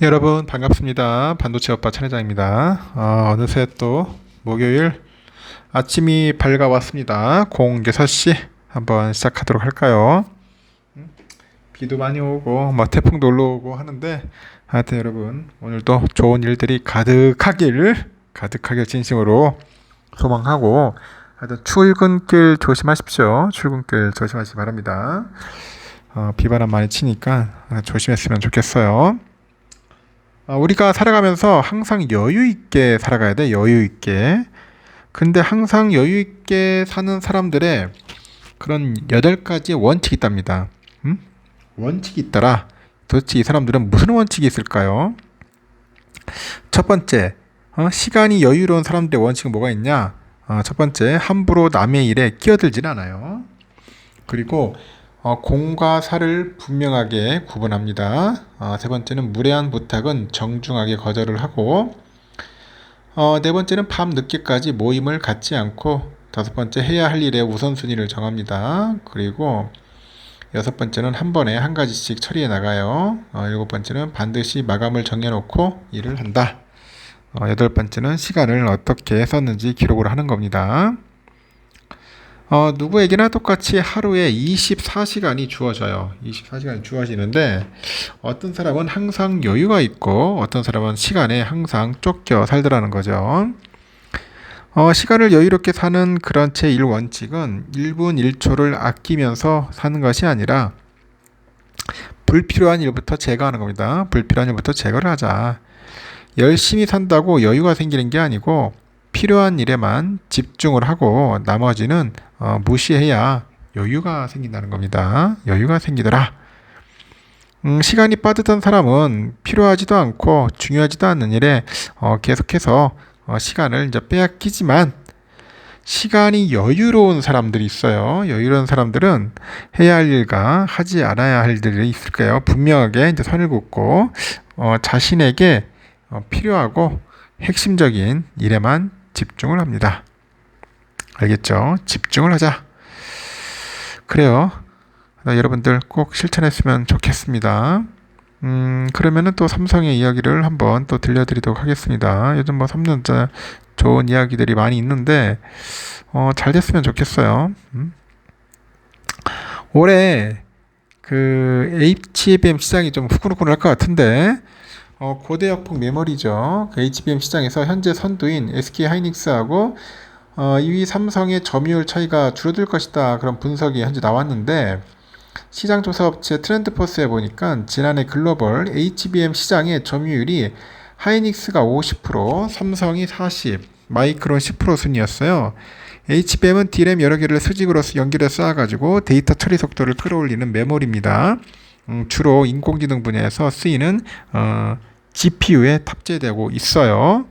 여러분 반갑습니다. 반도체 오빠 천회장입니다. 어느새 또 목요일 아침이 밝아왔습니다. 06시 한번 시작하도록 할까요? 비도 많이 오고 뭐 태풍도 올라오고 하는데 하여튼 여러분 오늘도 좋은 일들이 가득하길 진심으로 소망하고 하여튼 출근길 조심하십시오. 출근길 조심하시기 바랍니다. 비바람 많이 치니까 조심했으면 좋겠어요. 우리가 살아가면서 항상 여유 있게 살아가야 돼. 여유 있게. 근데 항상 여유 있게 사는 사람들의 그런 8가지의 원칙이 있답니다. 원칙이 있더라. 도대체 이 사람들은 무슨 원칙이 있을까요? 첫 번째, 시간이 여유로운 사람들의 원칙은 뭐가 있냐? 첫 번째, 함부로 남의 일에 끼어들진 않아요. 그리고 공과 사를 분명하게 구분합니다. 세 번째는 무례한 부탁은 정중하게 거절을 하고, 네 번째는 밤 늦게까지 모임을 갖지 않고, 다섯 번째 해야 할 일의 우선순위를 정합니다. 그리고 여섯 번째는 한 번에 한 가지씩 처리해 나가요. 일곱 번째는 반드시 마감을 정해놓고 일을 한다. 여덟 번째는 시간을 어떻게 썼는지 기록을 하는 겁니다. 누구에게나 똑같이 하루에 24시간이 주어져요. 24시간이 주어지는데 어떤 사람은 항상 여유가 있고 어떤 사람은 시간에 항상 쫓겨 살더라는 거죠. 시간을 여유롭게 사는 그런 제1원칙은 1분 1초를 아끼면서 사는 것이 아니라 불필요한 일부터 제거하는 겁니다. 불필요한 일부터 제거를 하자. 열심히 산다고 여유가 생기는 게 아니고 필요한 일에만 집중을 하고 나머지는 무시해야 여유가 생긴다는 겁니다. 여유가 생기더라. 시간이 빠듯한 사람은 필요하지도 않고 중요하지도 않는 일에 계속해서 시간을 이제 빼앗기지만 시간이 여유로운 사람들이 있어요. 여유로운 사람들은 해야 할 일과 하지 않아야 할 일들이 있을 거예요. 분명하게 이제 선을 긋고 자신에게 필요하고 핵심적인 일에만 집중을 합니다. 알겠죠? 집중을 하자. 그래요. 여러분들 꼭 실천했으면 좋겠습니다. 그러면은 또 삼성의 이야기를 한번 또 들려드리도록 하겠습니다. 요즘 뭐 3년째 좋은 이야기들이 많이 있는데, 잘 됐으면 좋겠어요. 올해 그 HBM 시장이 좀 후끈후끈할 것 같은데, 고대역폭 메모리죠. 그 HBM 시장에서 현재 선두인 SK하이닉스하고 2위 삼성의 점유율 차이가 줄어들 것이다. 그런 분석이 현재 나왔는데 시장조사 업체 트렌드포스에 보니까 지난해 글로벌 HBM 시장의 점유율이 하이닉스가 50%, 삼성이 40%, 마이크론 10% 순이었어요. HBM은 D램 여러 개를 수직으로 연결해 쌓아가지고 데이터 처리 속도를 끌어올리는 메모리입니다. 주로 인공지능 분야에서 쓰이는 GPU에 탑재되고 있어요.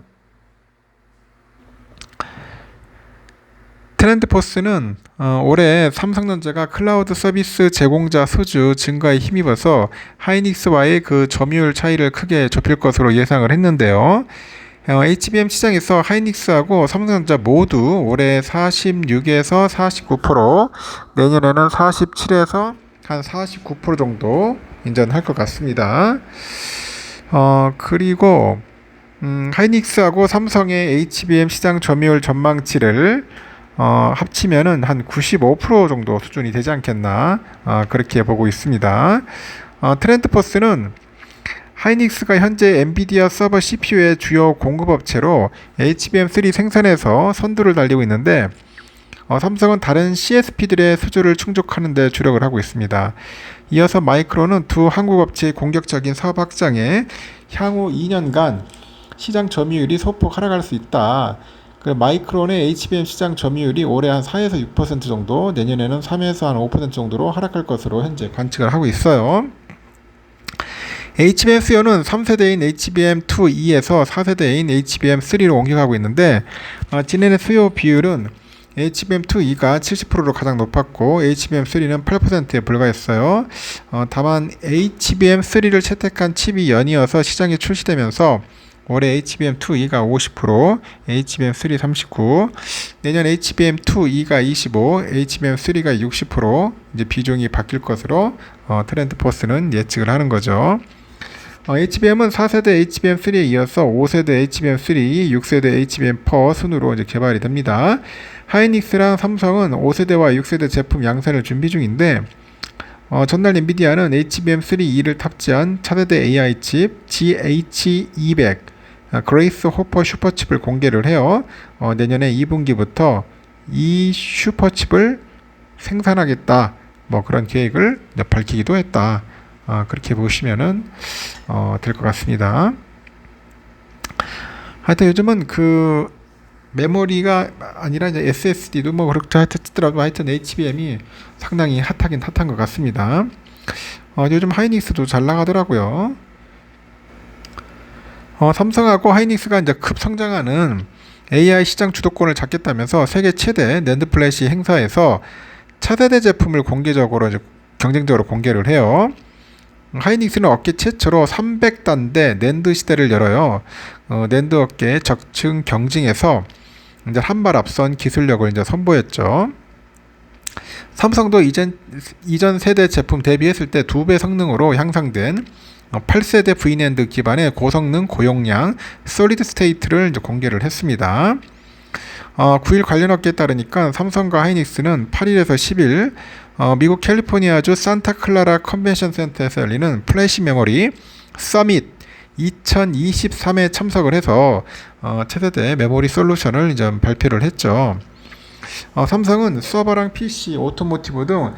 트렌드포스는 올해 삼성전자가 클라우드 서비스 제공자 수주 증가에 힘입어서 하이닉스와의 그 점유율 차이를 크게 좁힐 것으로 예상을 했는데요. HBM 시장에서 하이닉스하고 삼성전자 모두 올해 46에서 49%, 내년에는 47에서 한 49% 정도 인전할 것 같습니다. 그리고 하이닉스하고 삼성의 HBM 시장 점유율 전망치를 합치면은 한 95% 정도 수준이 되지 않겠나 그렇게 보고 있습니다. 트렌드포스는 하이닉스가 현재 엔비디아 서버 CPU의 주요 공급업체로 HBM3 생산에서 선두를 달리고 있는데 삼성은 다른 CSP들의 수주를 충족하는 데 주력을 하고 있습니다. 이어서 마이크론은 두 한국 업체의 공격적인 사업 확장에 향후 2년간 시장 점유율이 소폭 하락할 수 있다. 마이크론의 HBM 시장 점유율이 올해 한 4에서 6% 정도, 내년에는 3에서 한 5% 정도로 하락할 것으로 현재 관측을 하고 있어요. HBM 수요는 3세대인 HBM2E에서 4세대인 HBM3로 옮겨가고 있는데 지난해 수요 비율은 HBM2E가 70%로 가장 높았고 HBM3는 8%에 불과했어요. 다만 HBM3를 채택한 칩이 연이어서 시장에 출시되면서 올해 HBM2E가 50%, HBM3 39%, 내년 HBM2E가 25%, HBM3가 60% 이제 비중이 바뀔 것으로 트렌드포스는 예측을 하는 거죠. HBM은 4세대 HBM3에 이어서 5세대 HBM3, 6세대 HBM4 순으로 이제 개발이 됩니다. 하이닉스랑 삼성은 5세대와 6세대 제품 양산을 준비 중인데, 전날 엔비디아는 HBM3E를 탑재한 차세대 AI 칩 GH200 그레이스 호퍼 슈퍼칩을 공개를 해요. 내년에 2분기부터 이 슈퍼칩을 생산하겠다, 뭐 그런 계획을 밝히기도 했다. 그렇게 보시면은 될 것 같습니다. 하여튼 요즘은 그 메모리가 아니라 이제 SSD도 뭐 그렇게 하더라도 하여튼 HBM이 상당히 핫하긴 핫한 것 같습니다. 요즘 하이닉스도 잘 나가더라고요. 삼성하고 하이닉스가 이제 급성장하는 AI 시장 주도권을 잡겠다면서 세계 최대 낸드 플래시 행사에서 차세대 제품을 공개적으로 이제 경쟁적으로 공개를 해요. 하이닉스는 업계 최초로 300단대 낸드 시대를 열어요. 낸드 업계 적층 경쟁에서 이제 한 발 앞선 기술력을 이제 선보였죠. 삼성도 이전 세대 제품 대비했을 때 2배 성능으로 향상된 8세대 V낸드 기반의 고성능 고용량 솔리드 스테이트를 이제 공개를 했습니다. 9일 관련 업계에 따르니까 삼성과 하이닉스는 8일에서 10일 미국 캘리포니아주 산타클라라 컨벤션 센터에서 열리는 플래시 메모리 서밋 2023에 참석을 해서 차세대 메모리 솔루션을 이제 발표를 했죠. 삼성은 서버랑 PC, 오토모티브 등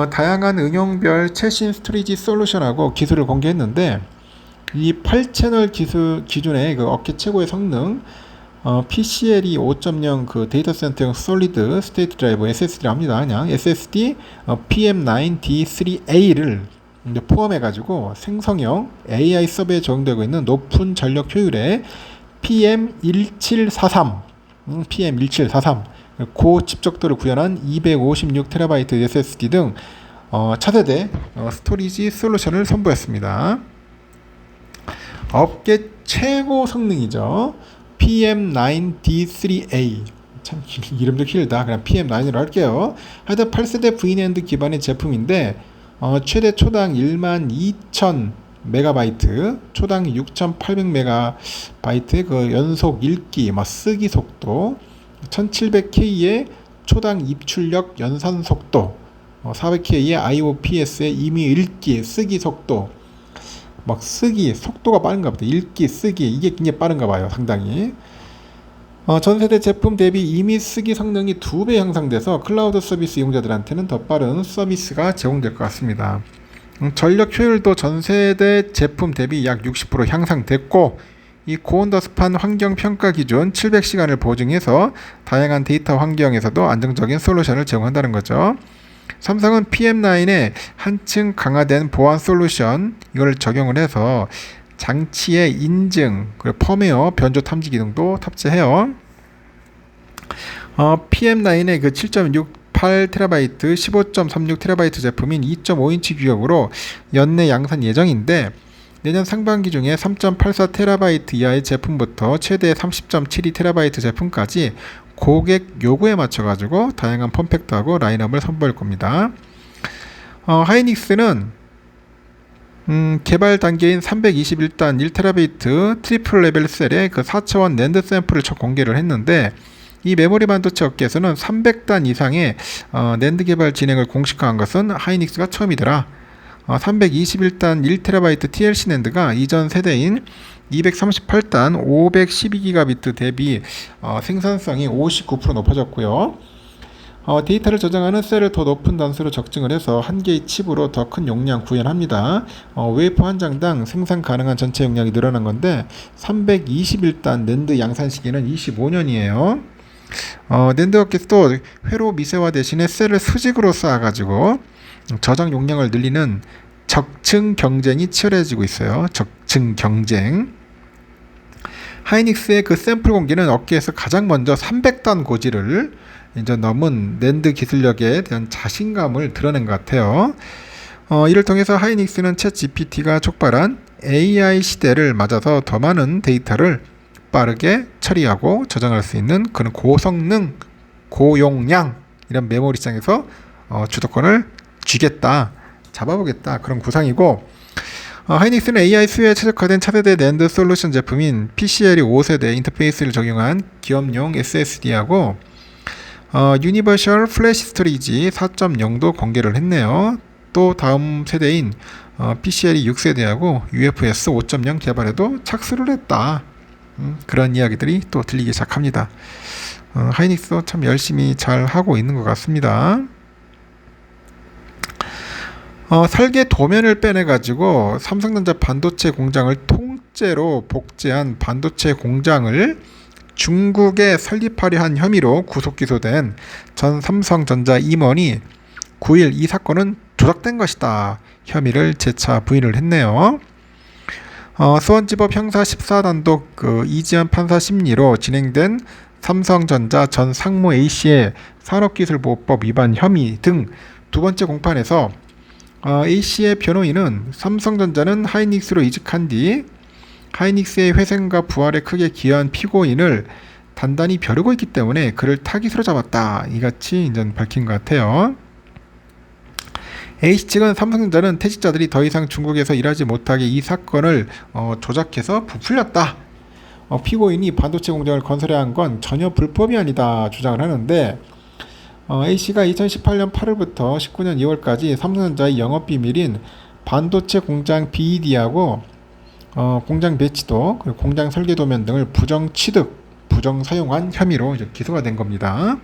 다양한 응용별 최신 스토리지 솔루션하고 기술을 공개했는데, 이 8채널 기준의 그 업계 최고의 성능 PCLE 5.0 그 데이터 센터용 솔리드 스테이트 드라이브 SSD라고 합니다. 그냥 SSD PM9D3A를 포함해가지고 생성형 AI 서버에 적용되고 있는 높은 전력 효율의 PM1743 고집적도를 구현한 256TB SSD 등 차세대 스토리지 솔루션을 선보였습니다. 업계 최고 성능이죠. PM9D3A, 참 이름도 길다. 그냥 PM9으로 할게요. 하여튼 8세대 V낸드 기반의 제품인데 최대 초당 12,000MB, 초당 6,800MB의 그 연속 읽기, 쓰기 속도, 1700K의 초당 입출력 연산 속도, 400K의 IOPS의 임의 읽기, 쓰기 속도, 쓰기 속도가 빠른가 보다. 읽기, 쓰기 이게 굉장히 빠른가 봐요. 상당히. 전세대 제품 대비 이미 쓰기 성능이 2배 향상돼서 클라우드 서비스 이용자들한테는 더 빠른 서비스가 제공될 것 같습니다. 전력 효율도 전세대 제품 대비 약 60% 향상됐고, 이 고온더스판 환경 평가 기준 700시간을 보증해서 다양한 데이터 환경에서도 안정적인 솔루션을 제공한다는 거죠. 삼성은 PM9에 한층 강화된 보안 솔루션 이걸 적용을 해서 장치의 인증, 그리고 펌웨어 변조 탐지 기능도 탑재해요. PM9의 그 7.68TB, 15.36TB 제품인 2.5인치 규격으로 연내 양산 예정인데, 내년 상반기 중에 3.84TB 이하의 제품부터 최대 30.72TB 제품까지 고객 요구에 맞춰가지고 다양한 폼팩트하고 라인업을 선보일 겁니다. 하이닉스는 개발 단계인 321단 1TB 트리플 레벨 셀의 그 4차원 낸드 샘플을 공개를 했는데, 이 메모리 반도체 업계에서는 300단 이상의 낸드 개발 진행을 공식화한 것은 하이닉스가 처음이더라. 321단 1TB TLC 낸드가 이전 세대인 238단 512GB 대비 생산성이 59% 높아졌고요. 데이터를 저장하는 셀을 더 높은 단수로 적증을 해서 한 개의 칩으로 더 큰 용량 구현합니다. 웨이퍼 한 장당 생산 가능한 전체 용량이 늘어난 건데, 321단 낸드 양산 시기는 25년이에요. 낸드 업계도 회로 미세화 대신에 셀을 수직으로 쌓아가지고 저장 용량을 늘리는 적층 경쟁이 치열해지고 있어요. 적층 경쟁. 하이닉스의 그 샘플 공개는 업계에서 가장 먼저 300단 고지를 이제 넘은 낸드 기술력에 대한 자신감을 드러낸 것 같아요. 이를 통해서 하이닉스는 챗 GPT가 촉발한 AI 시대를 맞아서 더 많은 데이터를 빠르게 처리하고 저장할 수 있는 그런 고성능, 고용량 이런 메모리 시장에서 주도권을 쥐겠다, 잡아보겠다, 그런 구상이고, 하이닉스는 AI 수요에 최적화된 차세대 낸드 솔루션 제품인 PCLE 5세대 인터페이스를 적용한 기업용 SSD하고 유니버셜 플래시 스토리지 4.0도 공개를 했네요. 또 다음 세대인 PCLE 6세대하고 UFS 5.0 개발에도 착수를 했다. 그런 이야기들이 또 들리기 시작합니다. 하이닉스도 참 열심히 잘 하고 있는 것 같습니다. 설계 도면을 빼내가지고 삼성전자 반도체 공장을 통째로 복제한 반도체 공장을 중국에 설립하려 한 혐의로 구속 기소된 전 삼성전자 임원이 9일 이 사건은 조작된 것이다 혐의를 재차 부인을 했네요. 수원지법 형사 14단독 이지연 판사 심리로 진행된 삼성전자 전 상무 A씨의 산업기술보호법 위반 혐의 등 두 번째 공판에서 A씨의 변호인은 삼성전자는 하이닉스로 이직한 뒤 하이닉스의 회생과 부활에 크게 기여한 피고인을 단단히 벼르고 있기 때문에 그를 타깃으로 잡았다. 이같이 이제 밝힌 것 같아요. A씨 측은 삼성전자는 퇴직자들이 더 이상 중국에서 일하지 못하게 이 사건을 조작해서 부풀렸다. 피고인이 반도체 공장을 건설해야 한 건 전혀 불법이 아니다 주장을 하는데 A씨가 2018년 8월부터 19년 2월까지 삼성전자의 영업비밀인 반도체 공장 BED하고 공장 배치도 그리고 공장 설계 도면 등을 부정 취득, 부정 사용한 혐의로 이제 기소가 된 겁니다.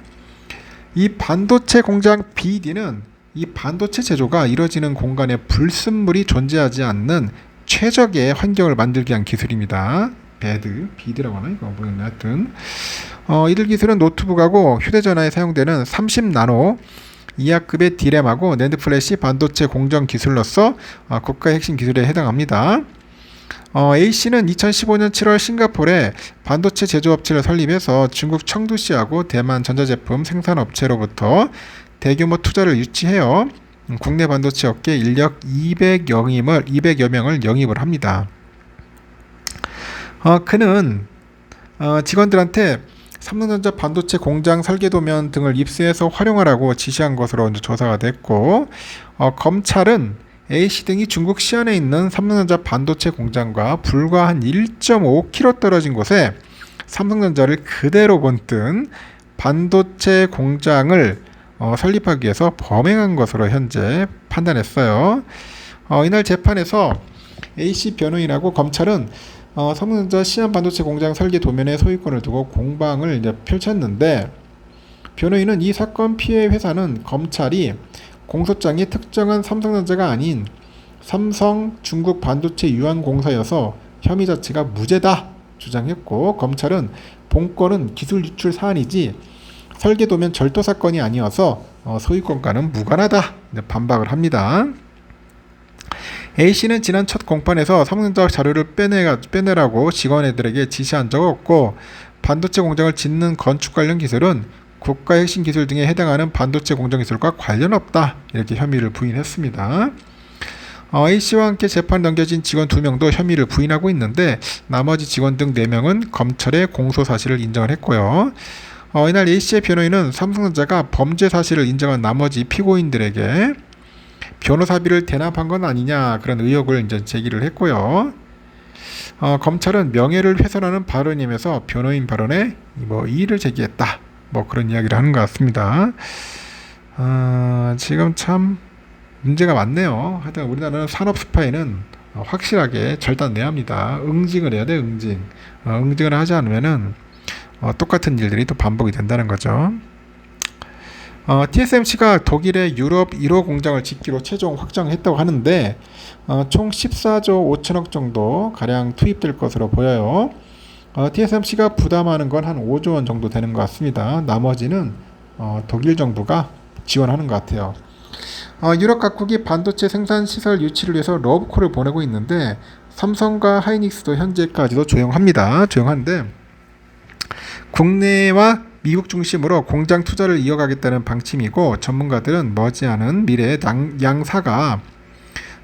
이 반도체 공장 BED는 이 반도체 제조가 이루어지는 공간에 불순물이 존재하지 않는 최적의 환경을 만들기 위한 기술입니다. BED라고 하나 이거 뭐였나 하여튼 이들 기술은 노트북하고 휴대전화에 사용되는 30나노 이하급의 D램하고 낸드 플래시 반도체 공정 기술로서 국가의 핵심 기술에 해당합니다. A씨는 2015년 7월 싱가포르에 반도체 제조업체를 설립해서 중국 청두시하고 대만 전자제품 생산업체로부터 대규모 투자를 유치해요. 국내 반도체 업계 인력 200여 명을 영입을 합니다. 그는 직원들한테 삼성전자 반도체 공장 설계도면 등을 입수해서 활용하라고 지시한 것으로 이제 조사가 됐고 검찰은 A씨 등이 중국 시안에 있는 삼성전자 반도체 공장과 불과 한 1.5km 떨어진 곳에 삼성전자를 그대로 본뜬 반도체 공장을 설립하기 위해서 범행한 것으로 현재 판단했어요. 이날 재판에서 A씨 변호인하고 검찰은 삼성전자 시안 반도체 공장 설계 도면에 소유권을 두고 공방을 이제 펼쳤는데 변호인은 이 사건 피해 회사는 검찰이 공소장에 특정한 삼성전자가 아닌 삼성 중국 반도체 유한공사여서 혐의 자체가 무죄다 주장했고 검찰은 본건은 기술 유출 사안이지 설계 도면 절도 사건이 아니어서 소유권과는 무관하다 반박을 합니다. A씨는 지난 첫 공판에서 삼성전자 자료를 빼내라고 직원들에게 지시한 적 없고 반도체 공장을 짓는 건축 관련 기술은 국가 핵심 기술 등에 해당하는 반도체 공정 기술과 관련 없다 이렇게 혐의를 부인했습니다. A씨와 함께 재판 넘겨진 직원 2명도 혐의를 부인하고 있는데 나머지 직원 등 4명은 검찰의 공소 사실을 인정을 했고요. 이날 A씨의 변호인은 삼성전자가 범죄 사실을 인정한 나머지 피고인들에게 변호사비를 대납한 건 아니냐 그런 의혹을 이제 제기를 했고요. 검찰은 명예를 훼손하는 발언이면서 변호인 발언에 이의를 제기했다. 그런 이야기를 하는 것 같습니다. 지금 참 문제가 많네요. 하여튼 우리나라는 산업 스파이는 확실하게 절단내야 합니다. 응징을 해야 돼, 응징. 응징을 하지 않으면은 똑같은 일들이 또 반복이 된다는 거죠. TSMC가 독일의 유럽 1호 공장을 짓기로 최종 확정했다고 하는데 총 14조 5천억 정도 가량 투입될 것으로 보여요. TSMC가 부담하는 건 한 5조 원 정도 되는 것 같습니다. 나머지는 독일 정부가 지원하는 것 같아요. 유럽 각국이 반도체 생산 시설 유치를 위해서 러브콜을 보내고 있는데 삼성과 하이닉스도 현재까지도 조용한데 국내와 미국 중심으로 공장 투자를 이어가겠다는 방침이고 전문가들은 머지않은 미래에 양사가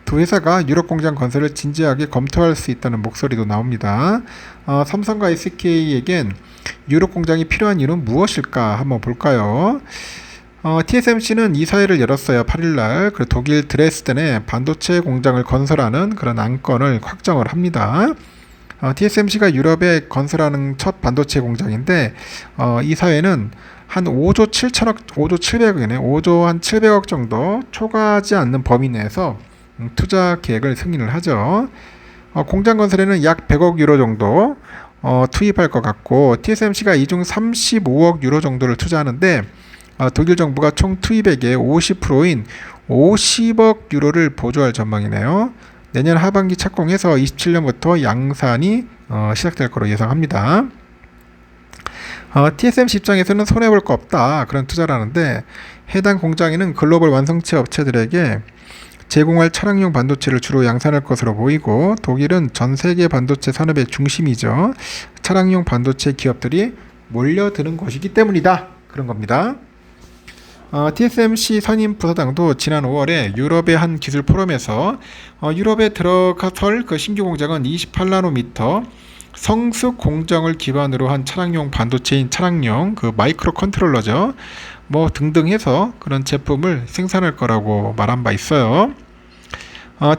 두 회사가 유럽 공장 건설을 진지하게 검토할 수 있다는 목소리도 나옵니다. 삼성과 SK에겐 유럽 공장이 필요한 이유는 무엇일까 한번 볼까요? TSMC는 이사회를 열었어요. 8일날. 그 독일 드레스덴에 반도체 공장을 건설하는 그런 안건을 확정을 합니다. TSMC가 유럽에 건설하는 첫 반도체 공장인데, 이 사회는 한 5조 7천억, 5조 700억이네. 5조 한 700억 정도 초과하지 않는 범위 내에서 투자 계획을 승인을 하죠. 공장 건설에는 약 100억 유로 정도 투입할 것 같고, TSMC가 이 중 35억 유로 정도를 투자하는데, 독일 정부가 총 투입액의 50%인 50억 유로를 보조할 전망이네요. 내년 하반기 착공해서 27년부터 양산이 시작될 거로 예상합니다. TSMC 입장에서는 손해볼 거 없다, 그런 투자라는데, 해당 공장에는 글로벌 완성체 업체들에게 제공할 차량용 반도체를 주로 양산할 것으로 보이고, 독일은 전 세계 반도체 산업의 중심이죠. 차량용 반도체 기업들이 몰려드는 곳이기 때문이다, 그런 겁니다. TSMC 선임 부사장도 지난 5월에 유럽의 한 기술 포럼에서 유럽에 들어설 그 신규 공장은 28나노미터 성숙 공정을 기반으로 한 차량용 반도체인 차량용 그 마이크로 컨트롤러죠. 뭐 등등 해서 그런 제품을 생산할 거라고 말한 바 있어요.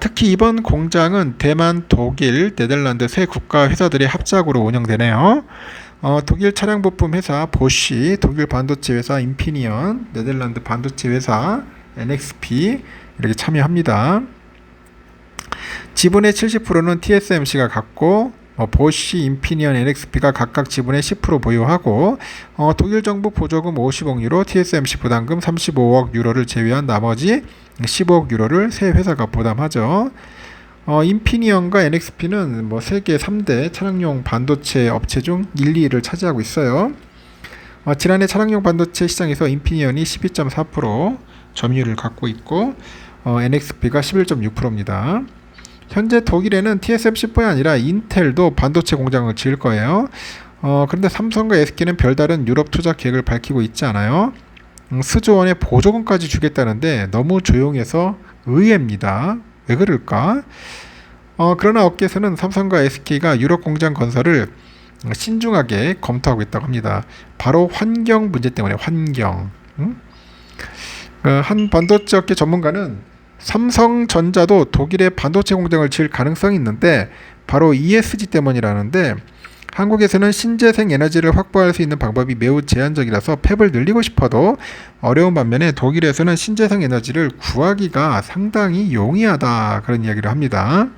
특히 이번 공장은 대만, 독일, 네덜란드 세 국가 회사들의 합작으로 운영되네요. 독일 차량 부품 회사 보쉬, 독일 반도체 회사 인피니언, 네덜란드 반도체 회사 NXP 이렇게 참여합니다. 지분의 70%는 TSMC가 갖고 보쉬, 인피니언, NXP가 각각 지분의 10% 보유하고, 독일 정부 보조금 50억 유로, TSMC 부담금 35억 유로를 제외한 나머지 15억 유로를 세 회사가 부담하죠. 인피니언과 NXP는 세계 3대 차량용 반도체 업체 중 1, 2위를 차지하고 있어요. 지난해 차량용 반도체 시장에서 인피니언이 12.4% 점유율을 갖고 있고, NXP가 11.6%입니다. 현재 독일에는 TSMC뿐 아니라 인텔도 반도체 공장을 지을 거예요. 그런데 삼성과 SK는 별다른 유럽 투자 계획을 밝히고 있지 않아요. 수조 원의 보조금까지 주겠다는데 너무 조용해서 의외입니다. 왜 그럴까? 그러나 업계에서는 삼성과 SK가 유럽 공장 건설을 신중하게 검토하고 있다고 합니다. 바로 환경 문제 때문에, 환경. 한 반도체 업계 전문가는 삼성전자도 독일에 반도체 공장을 지을 가능성이 있는데 바로 ESG 때문이라는데, 한국에서는 신재생 에너지를 확보할 수 있는 방법이 매우 제한적이라서 팹을 늘리고 싶어도 어려운 반면에 독일에서는 신재생 에너지를 구하기가 상당히 용이하다, 그런 이야기를 합니다.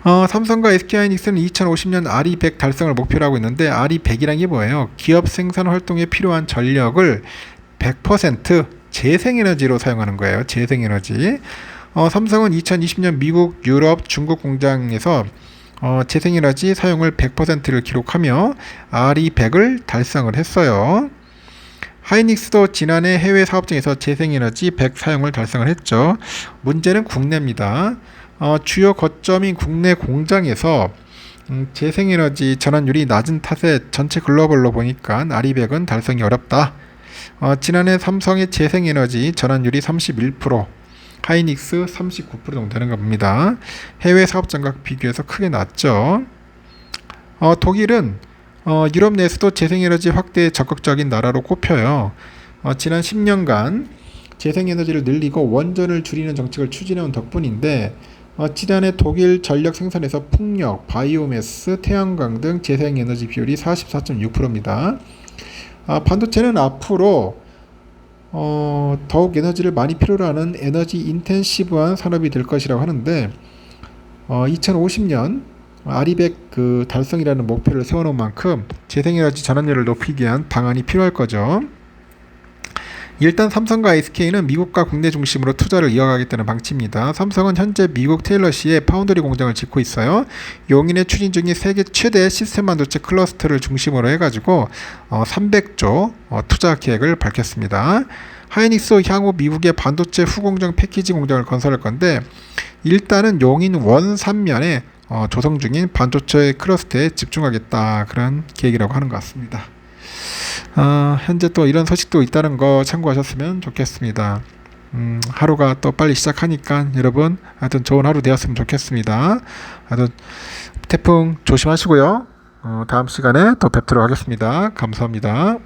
삼성과 SK하이닉스는 2050년 RE100 달성을 목표로 하고 있는데, RE100이란 게 뭐예요? 기업 생산 활동에 필요한 전력을 100% 재생에너지로 사용하는 거예요. 재생에너지. 삼성은 2020년 미국, 유럽, 중국 공장에서 재생에너지 사용을 100%를 기록하며 RE100을 달성을 했어요. 하이닉스도 지난해 해외 사업장에서 재생에너지 100 사용을 달성을 했죠. 문제는 국내입니다. 주요 거점인 국내 공장에서 재생에너지 전환율이 낮은 탓에 전체 글로벌로 보니까 RE100은 달성이 어렵다. 지난해 삼성의 재생에너지 전환율이 31%, 하이닉스 39% 정도 되는 겁니다. 해외 사업장과 비교해서 크게 낮죠. 독일은 유럽 내에서도 재생에너지 확대에 적극적인 나라로 꼽혀요. 지난 10년간 재생에너지를 늘리고 원전을 줄이는 정책을 추진해온 덕분인데, 지난해 독일 전력 생산에서 풍력, 바이오매스, 태양광 등 재생에너지 비율이 44.6%입니다. 반도체는 앞으로 더욱 에너지를 많이 필요로 하는 에너지 인텐시브한 산업이 될 것이라고 하는데, 2050년 RE100 그 달성이라는 목표를 세워놓은 만큼 재생에너지 전환율을 높이기 위한 방안이 필요할 거죠. 일단 삼성과 SK는 미국과 국내 중심으로 투자를 이어가겠다는 방침입니다. 삼성은 현재 미국 테일러시에 파운드리 공장을 짓고 있어요. 용인에 추진 중인 세계 최대 시스템 반도체 클러스터를 중심으로 해가지고 300조 투자 계획을 밝혔습니다. 하이닉스 향후 미국의 반도체 후공정 패키지 공장을 건설할 건데, 일단은 용인 원산면에 조성 중인 반도체 클러스터에 집중하겠다, 그런 계획이라고 하는 것 같습니다. 현재 또 이런 소식도 있다는 거 참고하셨으면 좋겠습니다. 하루가 또 빨리 시작하니까 여러분 하여튼 좋은 하루 되었으면 좋겠습니다. 하여튼 태풍 조심하시고요. 다음 시간에 또 뵙도록 하겠습니다. 감사합니다.